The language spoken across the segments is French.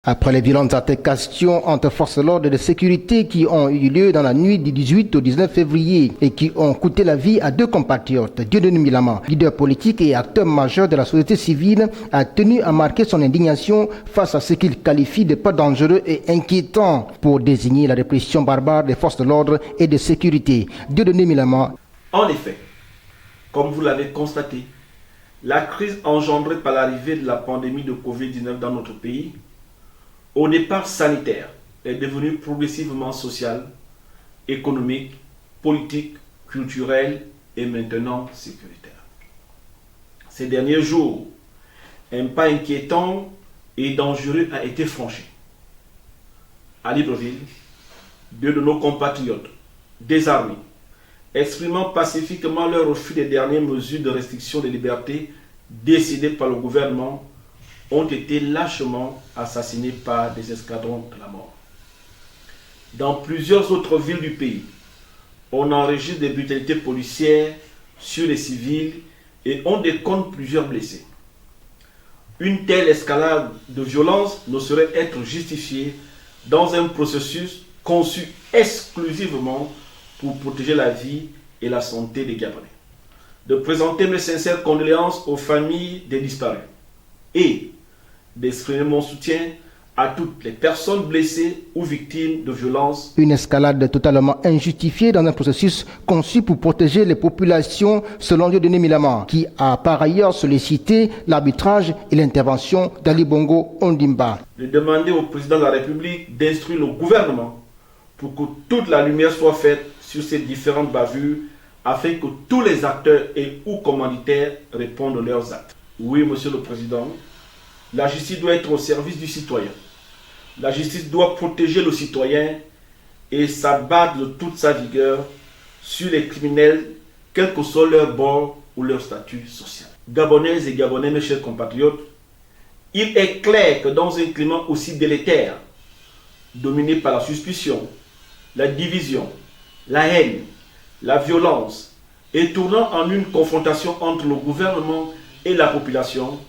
Après les violentes altercations entre forces de l'ordre et de sécurité qui ont eu lieu dans la nuit du 18 au 19 février et qui ont coûté la vie à deux compatriotes, Dieudonné Milama, leader politique et acteur majeur de la société civile, a tenu à marquer son indignation face à ce qu'il qualifie de pas dangereux et inquiétant pour désigner la répression barbare des forces de l'ordre et de sécurité. Dieudonné Milama. En effet, comme vous l'avez constaté, la crise engendrée par l'arrivée de la pandémie de Covid-19 dans notre pays, au départ sanitaire, est devenue progressivement sociale, économique, politique, culturelle et maintenant sécuritaire. Ces derniers jours, un pas inquiétant et dangereux a été franchi. À Libreville, deux de nos compatriotes, désarmés, exprimant pacifiquement leur refus des dernières mesures de restriction des libertés décidées par le gouvernement, ont été lâchement assassinés par des escadrons de la mort. Dans plusieurs autres villes du pays, on enregistre des brutalités policières sur les civils et on décompte plusieurs blessés. Une telle escalade de violence ne saurait être justifiée dans un processus conçu exclusivement pour protéger la vie et la santé des Gabonais. De présenter mes sincères condoléances aux familles des disparus et d'exprimer mon soutien à toutes les personnes blessées ou victimes de violences. Une escalade totalement injustifiée dans un processus conçu pour protéger les populations, selon Dieudonné Milama, qui a par ailleurs sollicité l'arbitrage et l'intervention d'Ali Bongo Ondimba. De demander au président de la République d'instruire le gouvernement pour que toute la lumière soit faite sur ces différentes bavures afin que tous les acteurs et ou commanditaires répondent de leurs actes. Oui, Monsieur le Président, la justice doit être au service du citoyen. La justice doit protéger le citoyen et s'abattre de toute sa vigueur sur les criminels, quel que soit leur bord ou leur statut social. Gabonaises et Gabonais, mes chers compatriotes, il est clair que dans un climat aussi délétère, dominé par la suspicion, la division, la haine, la violence, et tournant en une confrontation entre le gouvernement et la population,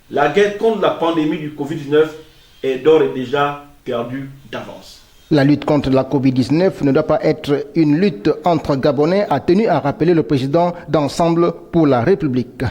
la guerre contre la pandémie du Covid-19 est d'ores et déjà perdue d'avance. La lutte contre la Covid-19 ne doit pas être une lutte entre Gabonais, a tenu à rappeler le président d'Ensemble pour la République.